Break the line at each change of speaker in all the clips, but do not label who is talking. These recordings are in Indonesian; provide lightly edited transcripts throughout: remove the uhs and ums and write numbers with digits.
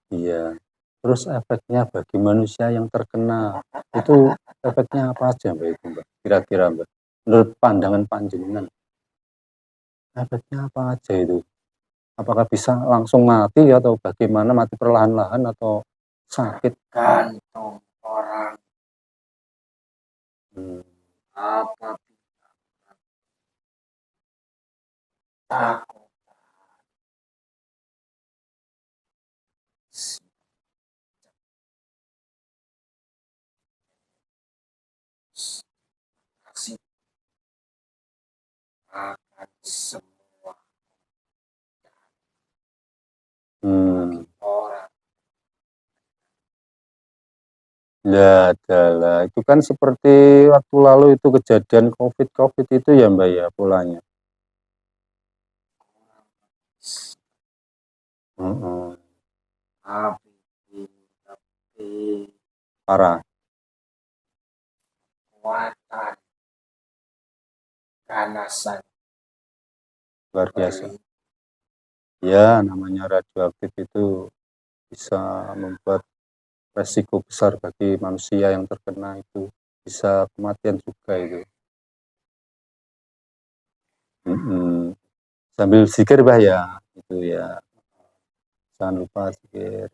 Iya. Terus efeknya bagi manusia yang terkena, itu efeknya apa aja Mbak itu Mbak? Kira-kira Mbak, menurut pandangan panjenengan, efeknya apa aja itu? Apakah bisa langsung mati atau bagaimana, mati perlahan-lahan atau sakit?
Gantung orang
Hmm.
apa takut kasih akan semua
Hmm.
orang.
Ya adalah, itu kan seperti waktu lalu itu kejadian COVID itu ya Mbak ya polanya. Heeh.
Tapi
Parah,
kekuatan ganasan
luar biasa.
beri
Ya namanya radioaktif itu bisa membuat resiko besar bagi manusia yang terkena itu, bisa kematian juga itu. Mm-mm. Sambil zikir Mbah ya, itu ya. Jangan lupa zikir.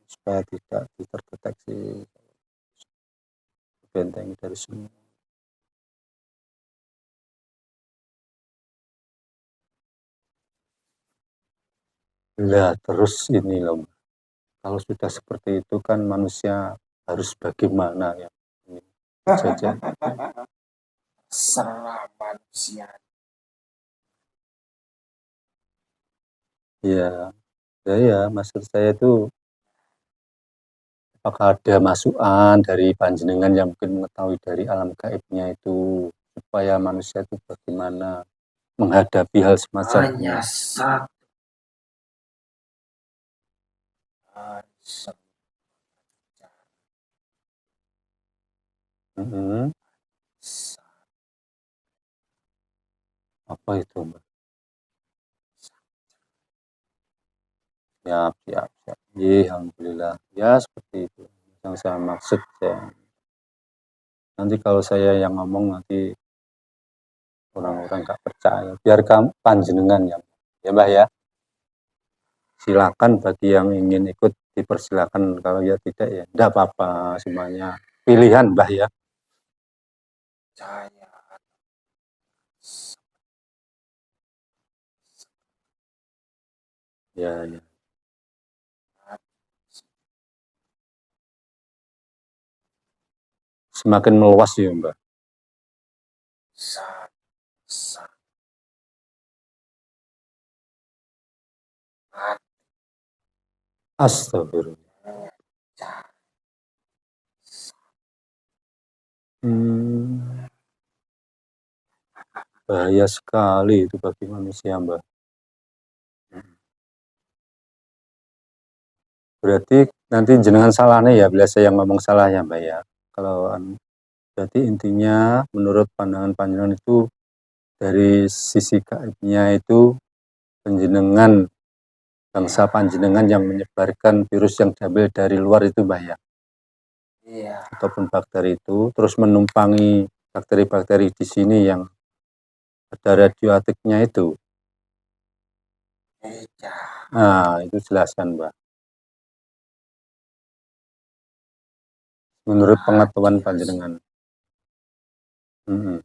Supaya tidak terdeteksi benteng dari semua. Lah terus ini loh, kalau sudah seperti itu kan manusia harus bagaimana ya? Ini saja.
serah manusia.
Ya, ya, maksud saya itu apakah ada masukan dari panjenengan yang mungkin mengetahui dari alam gaibnya itu supaya manusia itu bagaimana menghadapi hal semacam ini?
Hanya satu harus
Mm-mm. Apa itu, Mbak? Siap, siap, siap. Iya, alhamdulillah. Ya, seperti itu yang saya maksud ya. Nanti kalau saya yang ngomong nanti orang-orang nggak percaya. Biar kamu panjenengan yang ya, Mbak ya. Silakan bagi yang ingin ikut dipersilakan. Kalau ya tidak ya tidak apa-apa semuanya. Pilihan, Mbak ya.
saya
Ya, ya. Semakin meluas ya, Mbak.
sangat
Astagfirullah. Hmm, bahaya sekali itu bagi manusia, Mbak. Berarti nanti jenengan salahnya ya, bila saya yang ngomong salah ya, Mbak ya. Kalau berarti intinya menurut pandangan panjenengan itu dari sisi gaibnya itu panjenengan bangsa panjenengan yang menyebarkan virus yang diambil dari luar itu Mbak ya,
iya
ataupun bakteri itu terus menumpangi bakteri-bakteri di sini yang ada radioaktifnya itu.
iya
Nah, itu jelaskan Mbak. Menurut pengetahuan panjenengan. Hmm.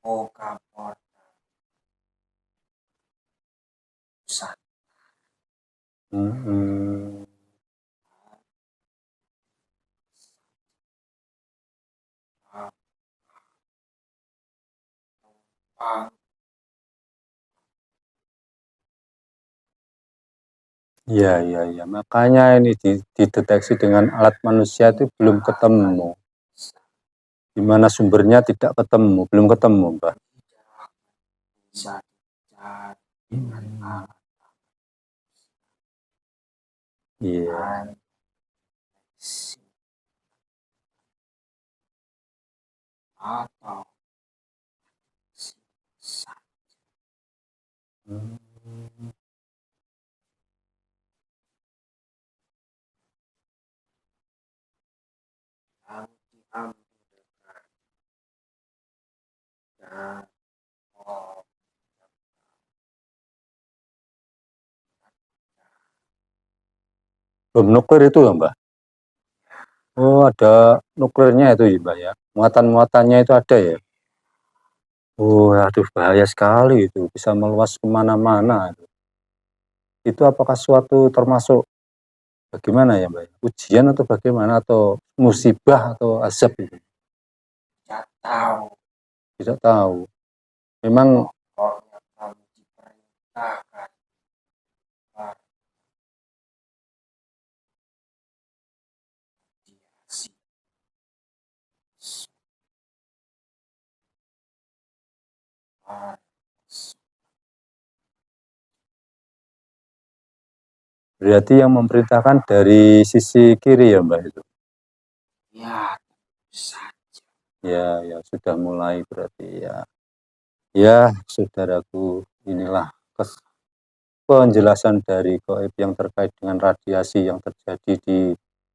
oh kapor pusat
Hmm. Iya, iya, iya. Makanya ini dideteksi dengan alat manusia itu belum ketemu. Di mana sumbernya tidak ketemu, belum ketemu, Mbak.
bisa dicari
Hmm. Iya.
atau
Hmm.
yang diambil dan oh,
Bom nuklir itu ya, Mbak? Oh, ada nuklirnya itu ya, Mbak, ya? Muatan-muatannya itu ada ya? Oh, aduh bahaya sekali itu, bisa meluas kemana-mana. Itu apakah suatu termasuk bagaimana ya, Mbak? Ujian atau bagaimana? Atau musibah atau azab itu?
tidak tahu.
Tidak tahu. Memang
Pokoknya kami diperintahkan berdiasi.
berarti yang memerintahkan dari sisi kiri ya, Mbak, itu?
Ya, saja.
Ya, ya sudah mulai berarti ya. Ya, saudaraku, inilah penjelasan dari gaib yang terkait dengan radiasi yang terjadi di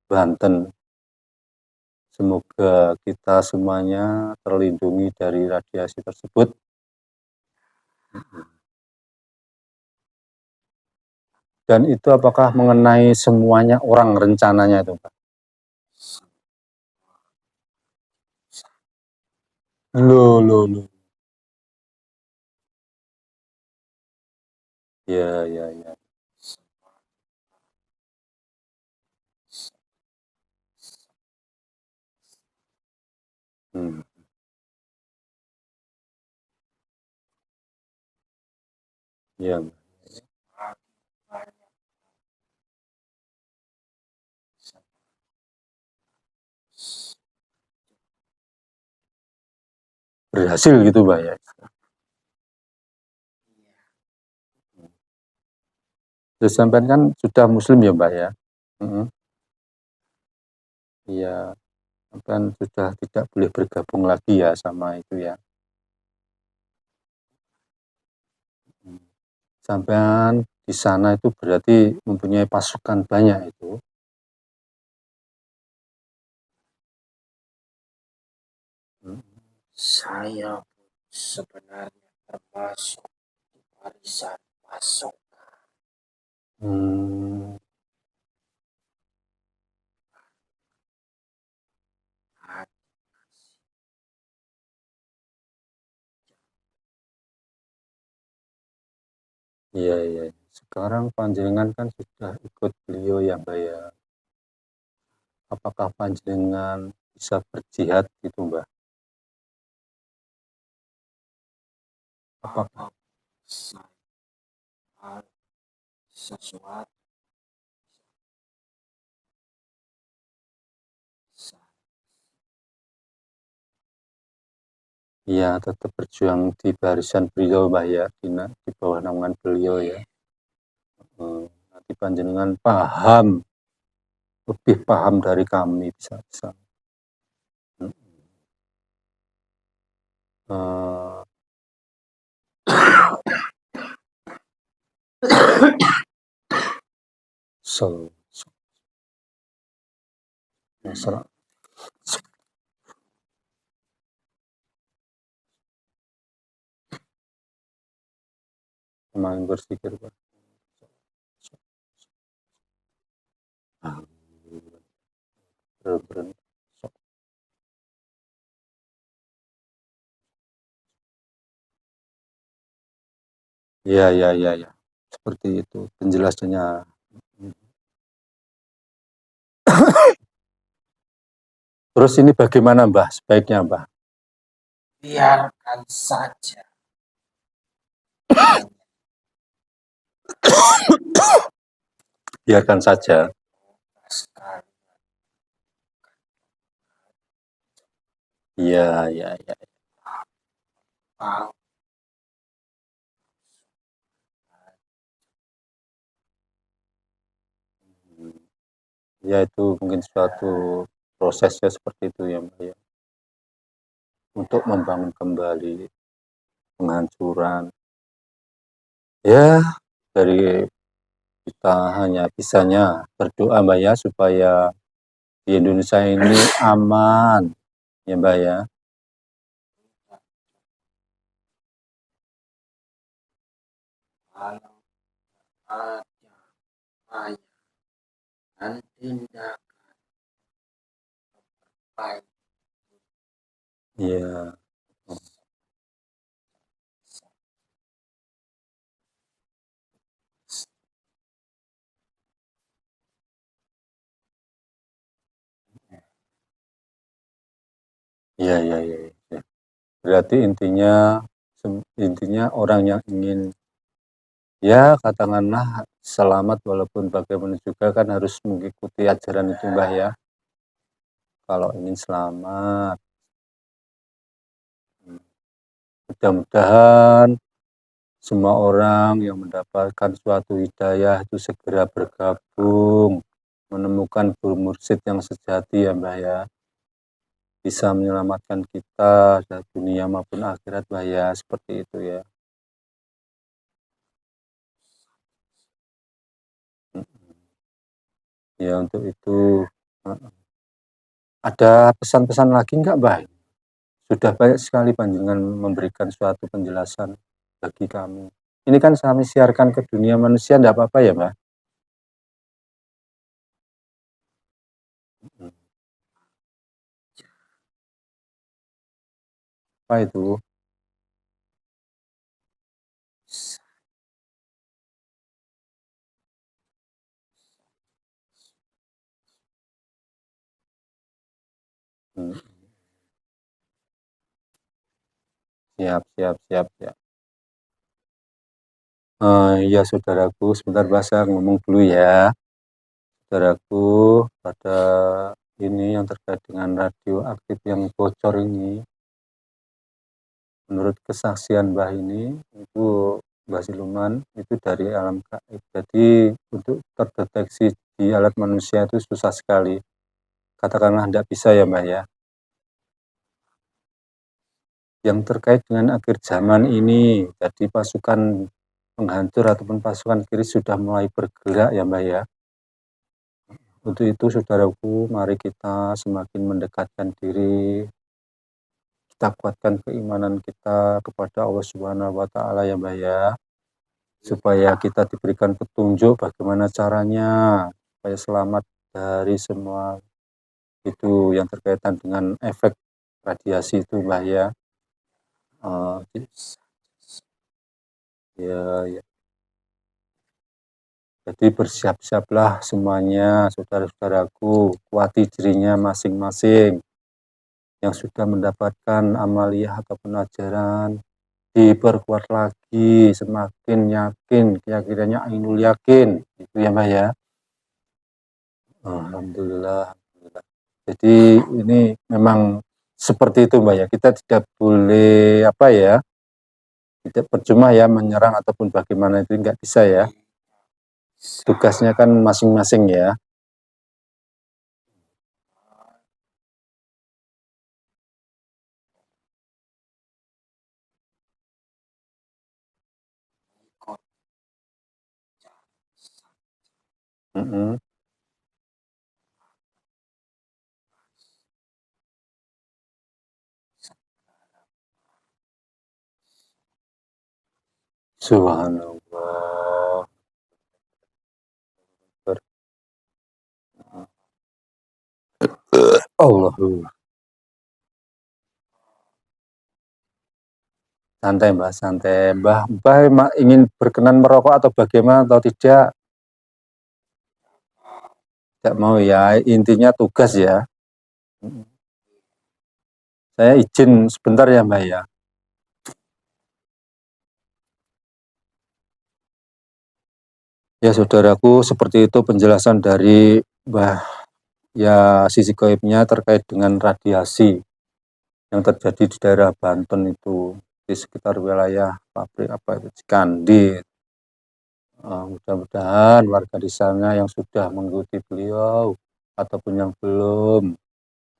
Banten. Semoga kita semuanya terlindungi dari radiasi tersebut. Dan itu apakah mengenai semuanya orang rencananya itu, Pak? Loh. Ya. Hmm. Ya, berhasil gitu, Pak ya. Terus sampean kan sudah muslim ya, Mbak ya? Iya, sampean sudah tidak boleh bergabung lagi ya sama itu ya. Sampean di sana itu berarti mempunyai pasukan banyak itu.
Saya sebenarnya termasuk di barisan masuk.
Hmm. Iya. Sekarang panjenengan kan sudah ikut beliau ya, Mbak ya. Apakah panjenengan bisa berjihad gitu, Mbak? Apakah?
Saya sesuatu
Iya, tetap berjuang di barisan beliau, Mbak ya, di bawah naungan beliau ya. Nanti panjenengan paham, lebih paham dari kami bisa. Uh, so, so, kemarin berpikir, Pak. Benar-benar. Iya. Seperti itu penjelasannya. Terus ini bagaimana, Mbah? Sebaiknya, Mbah?
biarkan saja.
Biarkan saja.
Sekali
Iya.
Bang,
Ya itu mungkin suatu prosesnya seperti itu ya, Mbak ya. Untuk membangun kembali penghancuran. Ya, dari kita hanya bisanya berdoa Mbak ya, supaya di Indonesia ini aman, ya Mbak ya.
Kalau ada banyak dan tindakan baik
Iya, iya, iya, iya, iya. Berarti intinya orang yang ingin, ya katakanlah selamat walaupun bagaimana juga kan harus mengikuti ajaran itu Mbah ya. Kalau ingin selamat, mudah-mudahan semua orang yang mendapatkan suatu hidayah itu segera bergabung, menemukan guru mursyid yang sejati ya Mbah ya. Bisa menyelamatkan kita dari dunia maupun akhirat Mbah ya, seperti itu ya. Ya untuk itu ada pesan-pesan lagi enggak Mbah? Sudah banyak sekali panjenengan memberikan suatu penjelasan bagi kami. Ini kan kami siarkan ke dunia manusia, enggak apa-apa ya Mbah? Apa itu? Hmm, siap, siap, siap, siap. Ya saudaraku, sebentar bahasa ngomong dulu ya. Saudaraku, pada ini yang terkait dengan radioaktif yang bocor ini, menurut kesaksian Mbah ini, itu Mbah Siluman, itu dari alam gaib. Jadi untuk terdeteksi di alat manusia itu susah sekali. Katakanlah tidak bisa ya Mbah ya. Yang terkait dengan akhir zaman ini, jadi pasukan penghancur ataupun pasukan kiri sudah mulai bergerak ya Mbah ya. Untuk itu saudaraku, mari kita semakin mendekatkan diri, kita kuatkan keimanan kita kepada Allah Subhanahu wa taala ya Mbah ya, supaya kita diberikan petunjuk bagaimana caranya supaya selamat dari semua itu yang terkaitan dengan efek radiasi itu Mbah ya. Uh, ya, ya. Jadi bersiap-siaplah semuanya saudara-saudaraku, kuati dirinya masing-masing yang sudah mendapatkan amaliyah ataupun ajaran, diperkuat lagi, semakin yakin, keyakinannya ainul yakin, itu ya Mbak ya. Alhamdulillah, alhamdulillah. Jadi ini memang seperti itu Mbak ya, kita tidak boleh apa ya, tidak percuma ya menyerang ataupun bagaimana itu nggak bisa ya. Tugasnya kan masing-masing ya.
ikut
Mm-mm. Subhanallah. Allah. Santai Mbah, santai. Mbah ingin berkenan merokok atau bagaimana atau tidak? Tidak mau ya, intinya tugas ya. Saya izin sebentar ya Mbak ya. Ya saudaraku, seperti itu penjelasan dari Mbah ya sisi gaibnya terkait dengan radiasi yang terjadi di daerah Banten itu, di sekitar wilayah pabrik apa itu Cikandi. Mudah-mudahan warga di sana yang sudah mengikuti beliau ataupun yang belum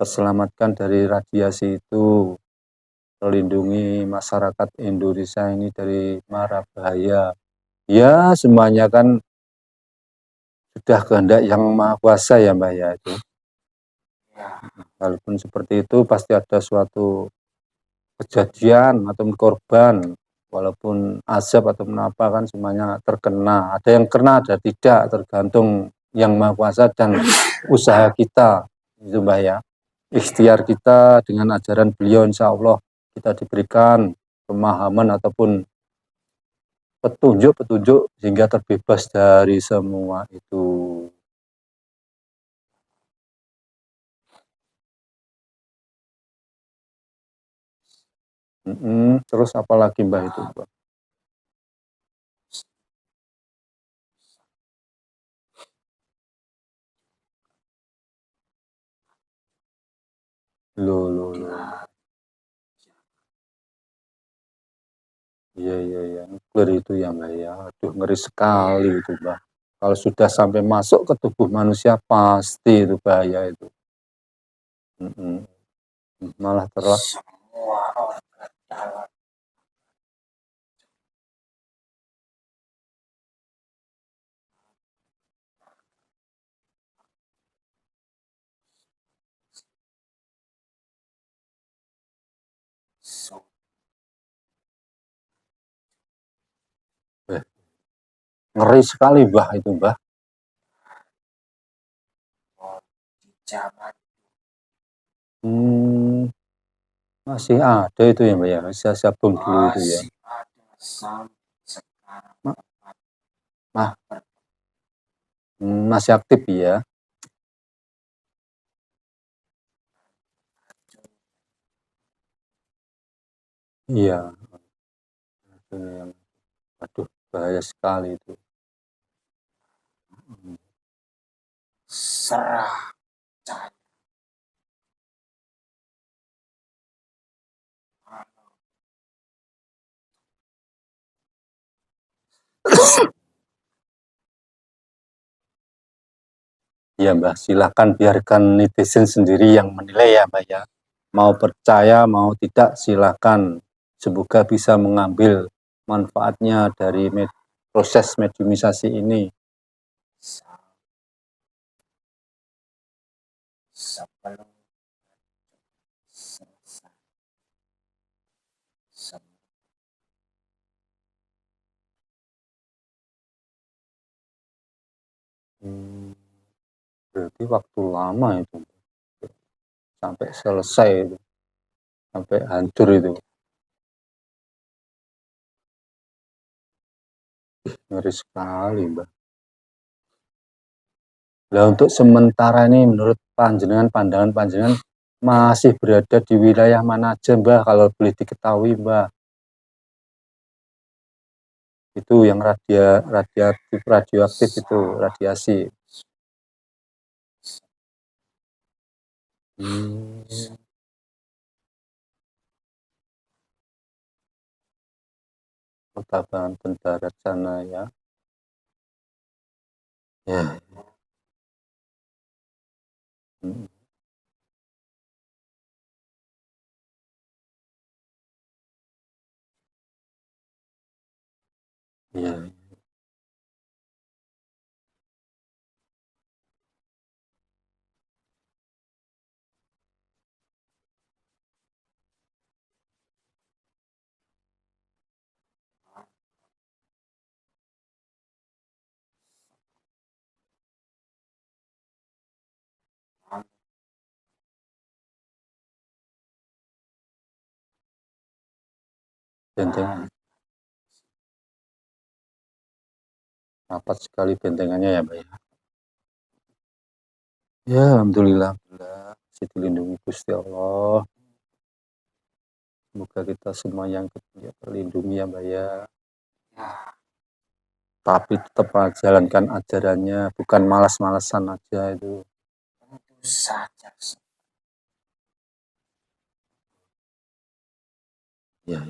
terselamatkan dari radiasi itu, melindungi masyarakat Indonesia ini dari mara bahaya Ya semuanya kan sudah kehendak Yang Maha Kuasa ya Mbak ya itu.
Ya.
Walaupun seperti itu pasti ada suatu kejadian atau korban, walaupun azab atau apa kan semuanya terkena. Ada yang kena, ada tidak, tergantung Yang Maha Kuasa dan usaha kita, itu Mbak ya. Ikhtiar kita dengan ajaran beliau, insya Allah kita diberikan pemahaman ataupun petunjuk-petunjuk sehingga terbebas dari semua itu. Terus apa lagi Mbak itu Mbak? Loh. Iya. Nuklir itu ya Mbak ya. Aduh ngeri sekali itu Mbak. Kalau sudah sampai masuk ke tubuh manusia pasti itu bahaya itu. Malah terlah.
Semua organ dalam
Ngeri sekali Mbah itu Mbah.
di zaman
Masih ada itu ya Mbak ya. Sisa bom dulu itu ya.
masih ada sampai sekarang.
Nah, masih aktif ya. Iya. Aduh bahaya sekali itu.
Serah cahaya.
Ya Mbak, silakan biarkan netizen sendiri yang menilai ya Mbak ya. Mau percaya, mau tidak silakan. Semoga bisa mengambil manfaatnya dari proses mediumisasi ini.
Sebelum selesai.
Berarti waktu lama itu. Sampai selesai itu. Sampai hancur itu. Ngeri sekali Mbak. Nah untuk sementara ini menurut panjenengan, pandangan panjenengan masih berada di wilayah mana aja Mbak kalau boleh diketahui Mbak? Itu yang radioaktif itu, radiasi. Kota Banten Barat sana ya. Ya. Iya. Bentengan. Rapat sekali bentengannya ya Mbak ya. Ya Alhamdulillah. Masih dilindungi Gusti Allah. Semoga kita semua yang terlindungi ya Mbak ya. Tapi tetap jalankan ajarannya, bukan malas-malasan aja itu.
Tentu saja.
Ya.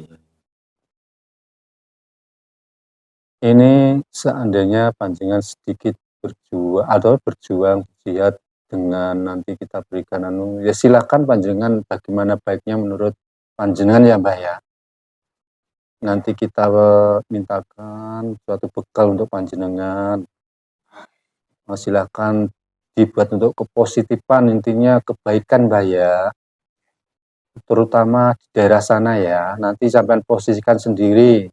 Ini seandainya panjenengan sedikit berjuang jihad dengan nanti kita berikan ya silakan panjenengan bagaimana baiknya menurut panjenengan ya Mbak ya. nanti kita mintakan suatu bekal untuk panjenengan. Silakan dibuat untuk kepositifan, intinya kebaikan Mbah ya, terutama di daerah sana ya. Nanti sampean posisikan sendiri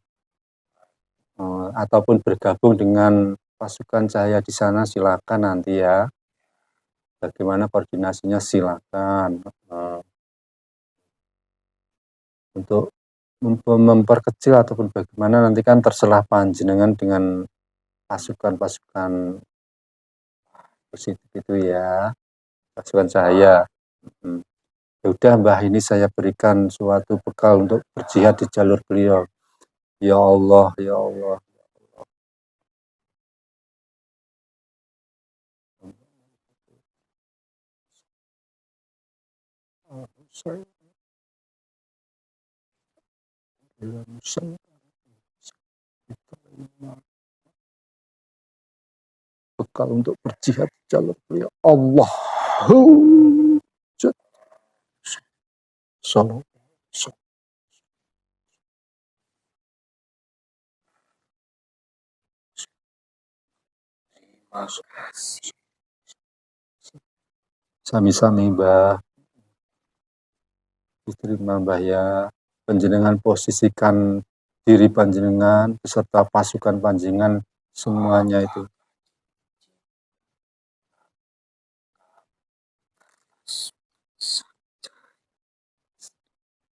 ataupun bergabung dengan pasukan Cahaya di sana, silakan nanti ya. Bagaimana koordinasinya silakan. Untuk memperkecil ataupun bagaimana nanti kan terserah panjenengan dengan pasukan-pasukan positif itu ya, pasukan Cahaya. Ya udah Mbah, ini saya berikan suatu bekal untuk berjihad di jalur beliau. Ya Allah, ya Allah. Bekal untuk berjihad di jalur beliau. Allah. Salam.
Terima kasih.
Sami-sami Mbah. Diterima Mbah ya. Panjenengan posisikan diri panjenengan beserta pasukan panjenengan semuanya itu.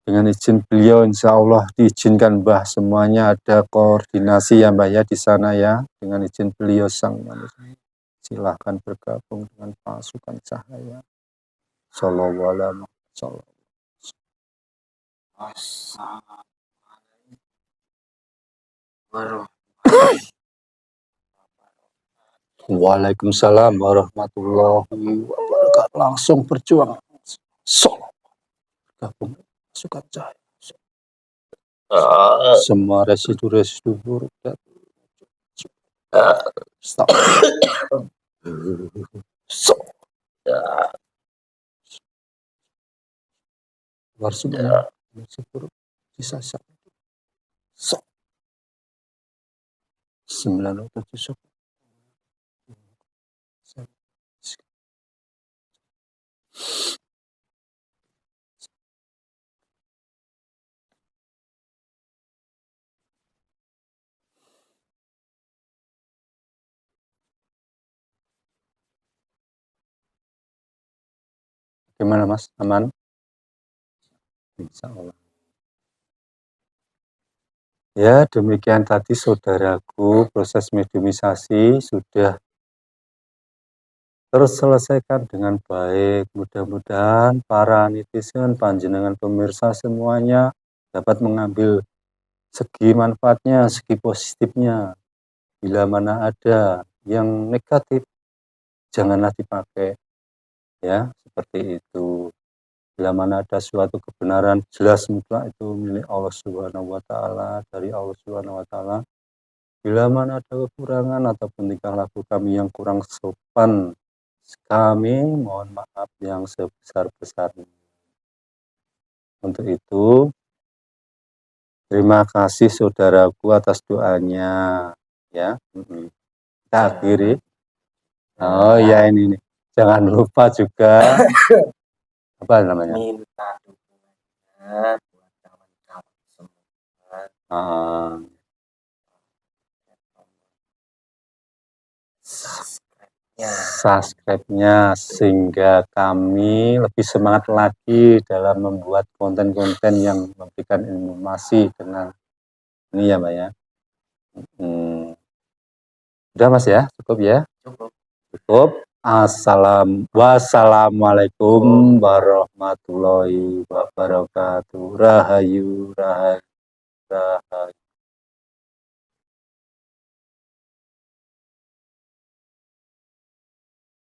Dengan izin beliau, insya Allah diizinkan Mbah, semuanya ada koordinasi ya Mbah ya di sana ya. Dengan izin beliau sang manusia. Silahkan bergabung dengan pasukan Cahaya. Sallallahu alaihi wasallam.
Assalamualaikum warahmatullahi wabarakatuh.
Waalaikumsalam warahmatullahi wabarakatuh. Langsung berjuang. Gabung pasukan Cahaya. Semua residu-residu buruk dan stop. Keluar semua residu buruk sisa satu. 907. Gimana Mas? Aman? Insya Allah. Ya, demikian tadi saudaraku, proses mediumisasi sudah terselesaikan dengan baik. Mudah-mudahan para netizen, panjenengan pemirsa semuanya dapat mengambil segi manfaatnya, segi positifnya. Bila mana ada yang negatif, janganlah dipakai. Ya, seperti itu. Bila mana ada suatu kebenaran jelas mutlak itu milik Allah Subhanahu wa taala, dari Allah Subhanahu wa taala. Bila mana ada kekurangan ataupun tingkah laku kami yang kurang sopan, kami mohon maaf yang sebesar-besarnya. Untuk itu, terima kasih saudaraku atas doanya. Ya, kita akhiri. Oh ya, ini nih. Jangan lupa juga apa namanya?
Minta dukungannya buat kawan-kawan semua.
Subscribe-nya sehingga kami lebih semangat lagi dalam membuat konten-konten yang memberikan informasi dengan ini ya Mbak ya. Udah Mas ya, cukup ya? Cukup. Wassalamualaikum warahmatullahi wabarakatuh. Rahayu, rahayu, rahayu.